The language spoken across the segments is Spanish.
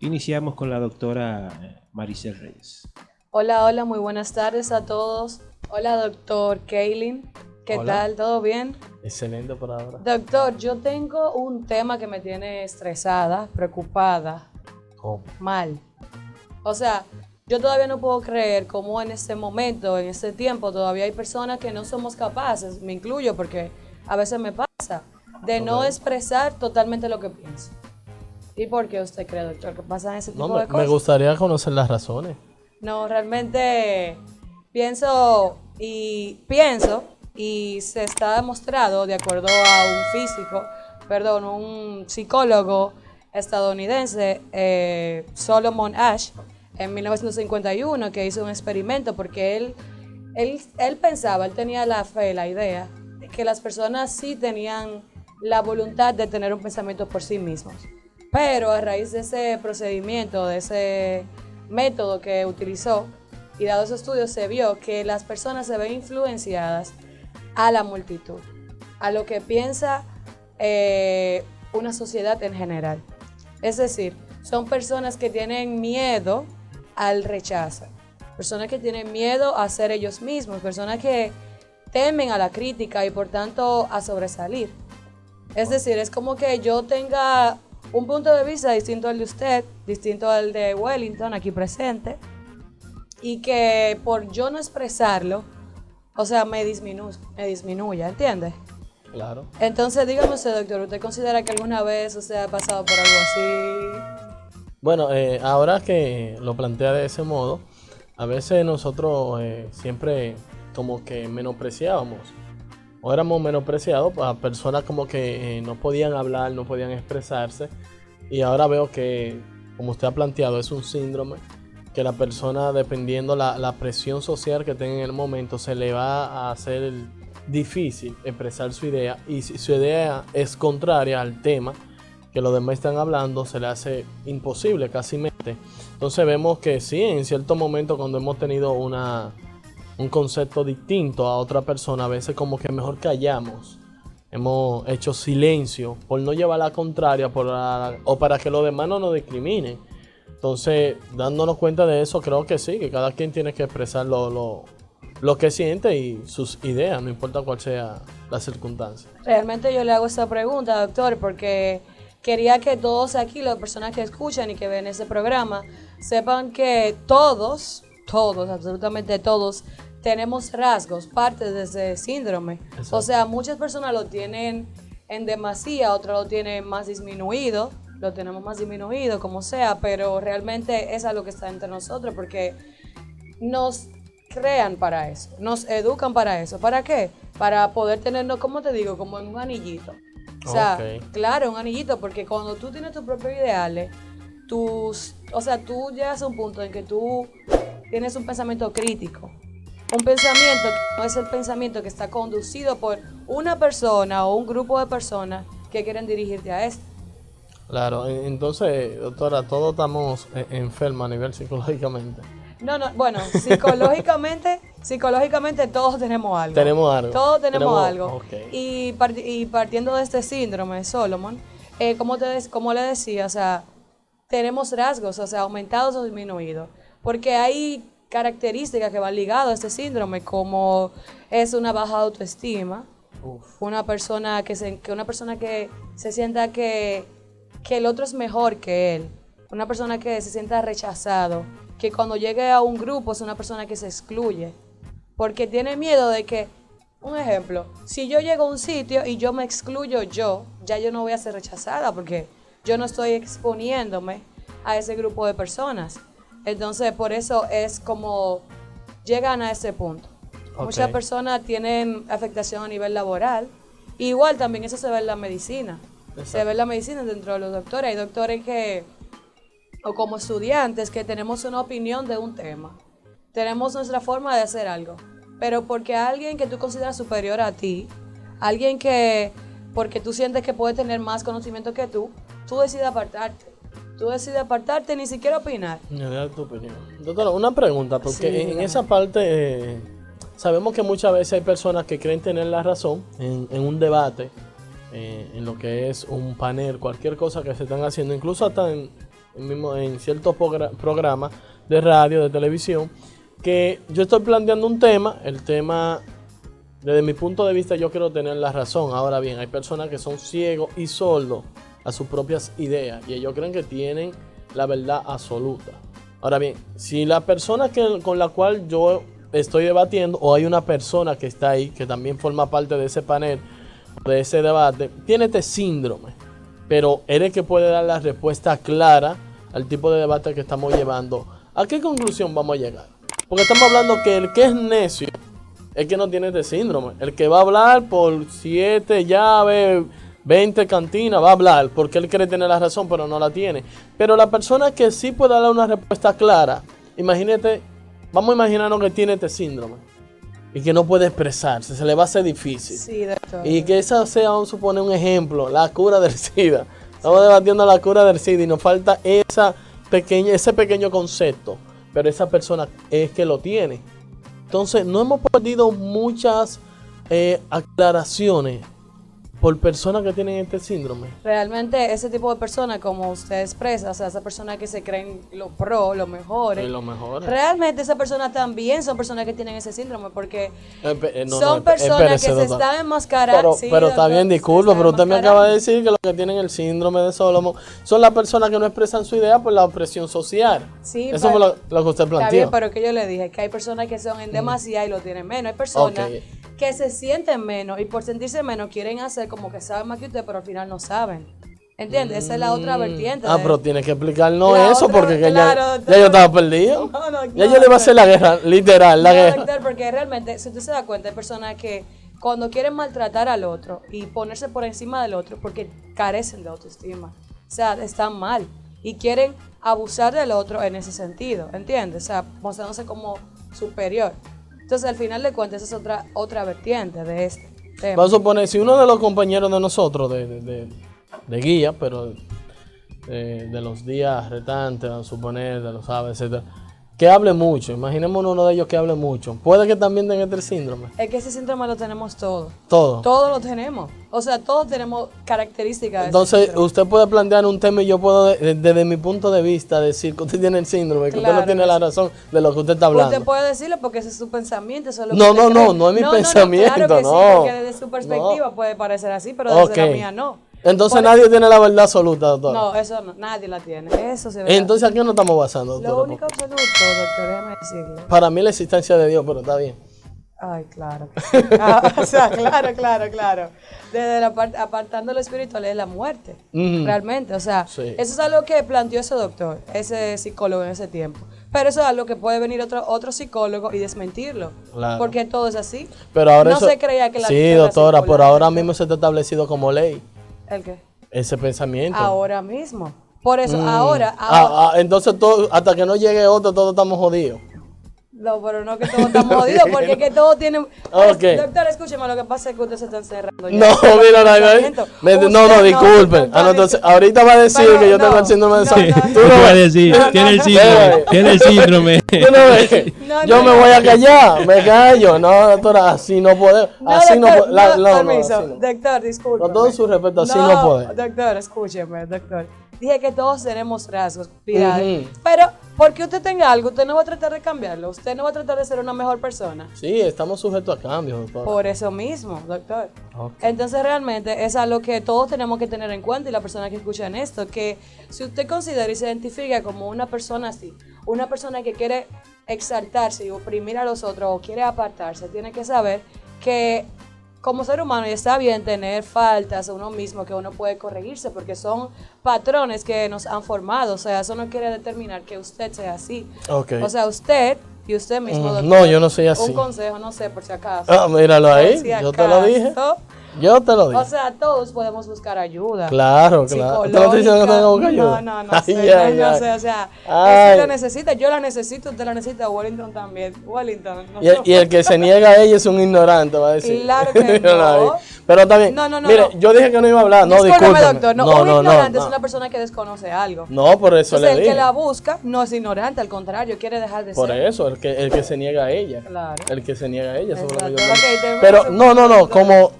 Iniciamos con la doctora Maricel Reyes. Hola, hola, muy buenas tardes a todos. Hola, doctor Kaylin. ¿Qué Hola. tal? ¿Todo bien? Excelente por ahora. Doctor, yo tengo un tema que me tiene estresada, preocupada, ¿Cómo? mal. O sea, yo todavía no puedo creer cómo en este momento, en este tiempo, todavía hay personas que no somos capaces, me incluyo porque a veces me pasa, de no Ok. expresar totalmente lo que pienso. ¿Y por qué usted cree, doctor, que pasan ese tipo No, de me cosas? gustaría conocer las razones. No, realmente pienso y se está demostrado de acuerdo a un psicólogo estadounidense, Solomon Ash, en 1951, que hizo un experimento porque él pensaba, él tenía la fe, la idea, de que las personas sí tenían la voluntad de tener un pensamiento por sí mismos. Pero a raíz de ese procedimiento, de ese método que utilizó, y dado ese estudio, se vio que las personas se ven influenciadas a la multitud, a lo que piensa una sociedad en general. Es decir, son personas que tienen miedo al rechazo, personas que tienen miedo a ser ellos mismos, personas que temen a la crítica y por tanto a sobresalir. Es decir, es como que yo tenga un punto de vista distinto al de usted, distinto al de Wellington aquí presente, y que por yo no expresarlo, o sea, me disminuya, ¿entiende? Claro. Entonces, dígame usted, doctor, ¿usted considera que alguna vez usted ha pasado por algo así? Bueno, ahora que lo plantea de ese modo, a veces nosotros siempre como que menospreciábamos o éramos menospreciados a personas como que no podían hablar, no podían expresarse, y ahora veo que, como usted ha planteado, es un síndrome que la persona, dependiendo la presión social que tenga en el momento, se le va a hacer difícil expresar su idea, y si su idea es contraria al tema que los demás están hablando, se le hace imposible casi mente. Entonces vemos que sí, en cierto momento cuando hemos tenido un concepto distinto a otra persona, a veces como que mejor callamos, hemos hecho silencio por no llevar la contraria o para que los demás no nos discriminen. Entonces, dándonos cuenta de eso, creo que sí, que cada quien tiene que expresar lo que siente y sus ideas, no importa cuál sea la circunstancia. Realmente yo le hago esta pregunta, doctor, porque quería que todos aquí, las personas que escuchan y que ven este programa, sepan que todos, absolutamente todos, tenemos rasgos, partes de ese síndrome. Exacto. O sea, muchas personas lo tienen en demasía, otros lo tienen más disminuido, lo tenemos más disminuido, como sea, pero realmente es algo que está entre nosotros porque nos crean para eso, nos educan para eso. ¿Para qué? Para poder tenernos, como te digo, como en un anillito. O sea, Ok. claro, un anillito, porque cuando tú tienes tus propios ideales, tú llegas a un punto en que tú tienes un pensamiento crítico. Un pensamiento que no es el pensamiento que está conducido por una persona o un grupo de personas que quieren dirigirte a esto. Claro, entonces, doctora, todos estamos enfermos a nivel psicológicamente. No, bueno, psicológicamente todos tenemos algo. Tenemos algo. Todos tenemos algo. Ok. Y partiendo de este síndrome, Solomon, como le decía, o sea, tenemos rasgos, o sea, aumentados o disminuidos. Porque hay características que van ligadas a este síndrome, como es una baja autoestima, Uf. una persona que se sienta que el otro es mejor que él, una persona que se sienta rechazado, que cuando llegue a un grupo es una persona que se excluye, porque tiene miedo de que, un ejemplo, si yo llego a un sitio y yo me excluyo ya yo no voy a ser rechazada porque yo no estoy exponiéndome a ese grupo de personas. Entonces, por eso es como llegan a ese punto. Ok. Muchas personas tienen afectación a nivel laboral. Igual también eso se ve en la medicina. Exacto. Se ve en la medicina dentro de los doctores. Hay doctores o como estudiantes, que tenemos una opinión de un tema. Tenemos nuestra forma de hacer algo. Pero porque alguien que tú consideras superior a ti, alguien porque tú sientes que puede tener más conocimiento que tú decides apartarte. Tú decides apartarte y ni siquiera opinar. Me da tu opinión. Doctora, una pregunta, porque Sí, en dígame. esa parte sabemos que muchas veces hay personas que creen tener la razón en un debate, en lo que es un panel, cualquier cosa que se están haciendo, incluso hasta en ciertos programas de radio, de televisión, que yo estoy planteando un tema, el tema, desde mi punto de vista, yo quiero tener la razón. Ahora bien, hay personas que son ciegos y sordos a sus propias ideas y ellos creen que tienen la verdad absoluta. Ahora bien, si la persona con la cual yo estoy debatiendo, o hay una persona que está ahí, que también forma parte de ese panel, de ese debate, tiene este síndrome, pero él es que puede dar la respuesta clara al tipo de debate que estamos llevando, ¿a qué conclusión vamos a llegar? Porque estamos hablando que el que es necio es que no tiene este síndrome. El que va a hablar por 7 llaves, 20 cantinas, va a hablar porque él cree tener la razón, pero no la tiene. Pero la persona que sí puede dar una respuesta clara, imagínate, vamos a imaginarnos que tiene este síndrome y que no puede expresarse, se le va a hacer difícil. Sí, doctor. Y que esa sea, vamos a suponer un ejemplo, la cura del SIDA. Estamos debatiendo la cura del SIDA y nos falta ese pequeño concepto, pero esa persona es que lo tiene. Entonces, no hemos perdido muchas aclaraciones por personas que tienen este síndrome. Realmente ese tipo de personas, como usted expresa, o sea, esas personas que se creen lo pro, lo mejores, Y lo mejor. realmente esas personas también son personas que tienen ese síndrome, porque No, son no, personas espérese, que se doctor. están enmascarando. Pero está bien, disculpa, pero usted me acaba de decir que los que tienen el síndrome de Solomon son las personas que no expresan su idea por la opresión social. Sí, eso fue lo que usted Está planteó. bien, pero que yo le dije que hay personas que son en demasía y lo tienen menos. Hay personas Ok. que se sienten menos y por sentirse menos quieren hacer como que saben más que usted, pero al final no saben. ¿Entiendes? Esa es la otra vertiente. Pero tiene que explicarnos La eso otra- porque que claro, ya doctor. yo estaba perdido. Ya yo le iba a hacer la guerra, literal, la No, guerra. doctor, porque realmente, si usted se da cuenta, hay personas que cuando quieren maltratar al otro y ponerse por encima del otro porque carecen de autoestima, o sea, están mal y quieren abusar del otro en ese sentido, ¿entiendes? O sea, mostrándose como superior. Entonces, al final de cuentas, esa es otra vertiente de este tema. Vamos a suponer, si uno de los compañeros de nosotros, de guía, pero de los días retantes, vamos a suponer, de los sábados, etcétera, que hable mucho, imaginémonos uno de ellos que hable mucho, puede que también tenga este síndrome. Es que ese síndrome lo tenemos todos. Todo. Todos lo tenemos. O sea, todos tenemos características de Entonces, ese síndrome. usted puede plantear un tema y yo puedo, desde mi punto de vista, decir que usted tiene el síndrome, que usted Claro no tiene que la sí. razón de lo que usted está hablando. Usted puede decirlo porque ese es su pensamiento. Eso es lo No, que usted no, no, cree. no es mi pensamiento, claro que no. sí, porque desde su perspectiva puede parecer así, pero desde Ok. la mía no. Entonces Por- nadie tiene la verdad absoluta, doctor. No, eso no, nadie la tiene. Eso se ve. Entonces, ¿a qué nos estamos basando, Lo doctor? único absoluto, doctor, déjame decirle. Para mí la existencia de Dios, pero está bien. Ay, claro. que sí. O sea, claro. Desde la parte, apartando lo espiritual es la muerte. Ujú. Realmente, o sea, Sí. eso es algo que planteó ese doctor, ese psicólogo en ese tiempo. Pero eso es algo que puede venir otro psicólogo y desmentirlo. Claro. Porque todo es así. Pero ahora no eso... se creía que la Sí, vida era doctora, por circular, ahora doctor. mismo se está establecido como ley ¿El qué? ese pensamiento. Ahora mismo. Por eso, Mm. ahora. Entonces todo, hasta que no llegue otro, todos estamos jodidos. No, pero no que todos estamos jodidos, porque es que todos tienen... Ok. Doctor, escúcheme, lo que pasa es que usted se está encerrando. ya. No, mira, Pensamiento. no, Usted disculpen. doctor, Entonces, ahorita va a decir Pero que yo tengo no, el síndrome de no, Solomon. no, Tú ¿Qué no puede ves. decir? Tiene el no. síndrome. Tiene el síndrome. Tú no ves. No, Yo no, me no. voy a callar, me callo. No, doctora, así no podemos. No, Así no doctor, podemos. permiso. así no. Doctor, disculpe. Con todo su respeto, así no puede. Doctor, escúcheme, doctor. Dije que todos tenemos rasgos, cuidado. Ujú. Pero, porque usted tenga algo, usted no va a tratar de cambiarlo. Usted no va a tratar de ser una mejor persona. Sí, estamos sujetos a cambios, doctora. Por eso mismo, doctor. Ok. Entonces realmente es algo que todos tenemos que tener en cuenta y la persona que escucha en esto, que si usted considera y se identifica como una persona así, una persona que quiere exaltarse y oprimir a los otros o quiere apartarse, tiene que saber que como ser humano ya está bien tener faltas a uno mismo, que uno puede corregirse porque son patrones que nos han formado, o sea, eso no quiere determinar que usted sea así. Ok. O sea, usted y usted mismo, doctor, No, yo no soy así. un consejo, no sé, por si acaso. Ah, míralo ahí, Por si yo te lo dije. acaso, Yo te lo digo. O sea, todos podemos buscar ayuda. Claro, claro. ¿Te lo estoy diciendo que tengo que buscar ayuda? No Ay, sé, ay, no ay. sé, o sea, Ay. él sí la necesita, yo la necesito, usted la necesita, Wellington también. Wellington, no Y el que se niega a ella es un ignorante, va a decir. Claro que no. Pero está bien. No. Mire, yo dije que no iba a hablar. No, Discúlpeme, discúlpeme. doctor, no, un ignorante es una persona que desconoce algo. No, por eso Entonces, le el dije. que la busca no es ignorante, al contrario, quiere dejar de Por ser. eso, el que se niega a ella. Claro. El que se niega a ella. Eso es lo que yo Exacto. digo. Ok, tenemos Pero que- no.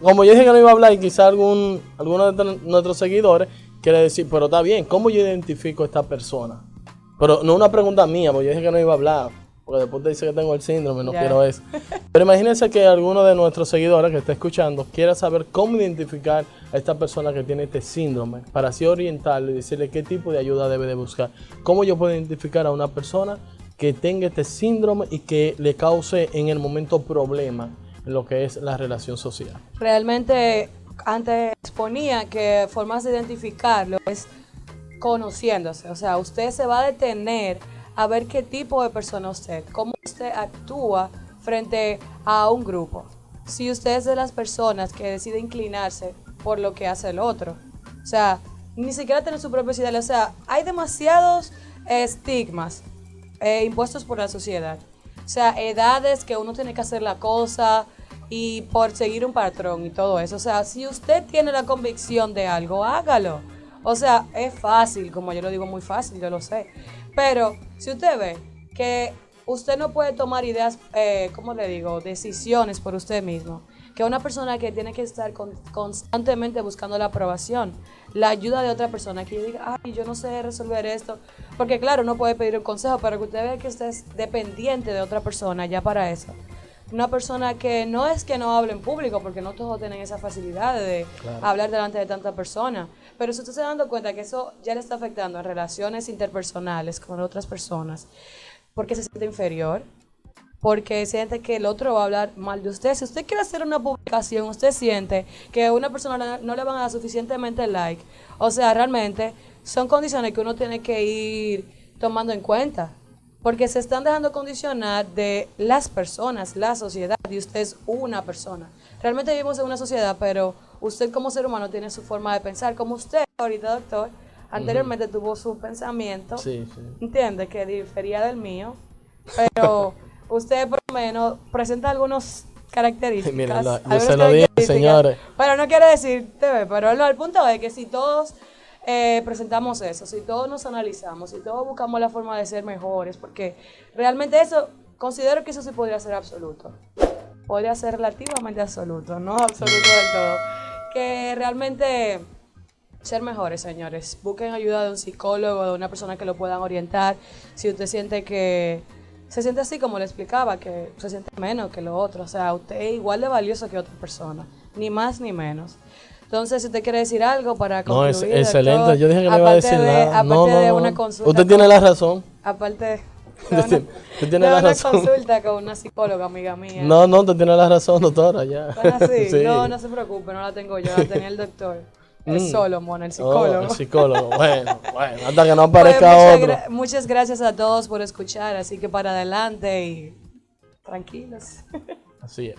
Como yo dije que no iba a hablar y quizá alguno de nuestros seguidores quiere decir, pero está bien, ¿cómo yo identifico a esta persona? Pero no una pregunta mía, porque yo dije que no iba a hablar. Porque después te dice que tengo el síndrome, no Ya. quiero eso. Pero imagínense que alguno de nuestros seguidores que está escuchando quiera saber cómo identificar a esta persona que tiene este síndrome, para así orientarle y decirle qué tipo de ayuda debe de buscar. ¿Cómo yo puedo identificar a una persona que tenga este síndrome y que le cause en el momento problema en lo que es la relación social? Realmente, antes exponía que formas de identificarlo es conociéndose. O sea, usted se va a detener a ver qué tipo de persona usted, cómo usted actúa frente a un grupo. Si usted es de las personas que decide inclinarse por lo que hace el otro. O sea, ni siquiera tener su propia ideal. O sea, hay demasiados estigmas impuestos por la sociedad. O sea, edades que uno tiene que hacer la cosa y por seguir un patrón y todo eso. O sea, si usted tiene la convicción de algo, hágalo. O sea, es fácil, como yo lo digo, muy fácil, yo lo sé. Pero si usted ve que usted no puede tomar ideas, ¿cómo le digo? Decisiones por usted mismo. Que una persona que tiene que estar constantemente buscando la aprobación, la ayuda de otra persona, que diga, ay, yo no sé resolver esto. Porque claro, uno puede pedir un consejo, pero que usted vea que usted es dependiente de otra persona ya para eso. Una persona que no es que no hable en público, porque no todos tienen esa facilidad de hablar delante de tanta persona. Pero si usted se está dando cuenta que eso ya le está afectando en relaciones interpersonales con otras personas, porque se siente inferior, porque siente que el otro va a hablar mal de usted. Si usted quiere hacer una publicación, usted siente que a una persona no le van a dar suficientemente like. O sea, realmente son condiciones que uno tiene que ir tomando en cuenta. Porque se están dejando condicionar de las personas, la sociedad, y usted es una persona. Realmente vivimos en una sociedad, pero usted como ser humano tiene su forma de pensar. Como usted, ahorita doctor, anteriormente tuvo su pensamiento, Sí. entiende, que difería del mío, pero usted por lo menos presenta algunas características. Mira, yo algunas se lo dije, características, señores. pero no quiere decir, pero no, el punto es que si todos presentamos eso, si todos nos analizamos, si todos buscamos la forma de ser mejores, porque realmente eso, considero que eso sí podría ser absoluto, podría ser relativamente absoluto, no absoluto del todo, que realmente ser mejores, señores, busquen ayuda de un psicólogo, de una persona que lo puedan orientar, si usted siente que se siente así como le explicaba, que se siente menos que lo otro, o sea, usted es igual de valioso que otra persona, ni más ni menos. Entonces, si usted quiere decir algo para No, concluir, es doctor, excelente. Yo dije que no iba a decir nada. Aparte de No. una consulta. Usted tiene la razón. Aparte de Usted tiene de la una razón. consulta con una psicóloga, amiga mía. No, usted tiene la razón, doctora, ya. ¿Son así? Sí. No se preocupe, no la tengo yo, la tenía el doctor. Es Solomon, el Oh, psicólogo. el psicólogo. Bueno, hasta que no Pues, aparezca otro. muchas gracias a todos por escuchar, así que para adelante y tranquilos. Así es.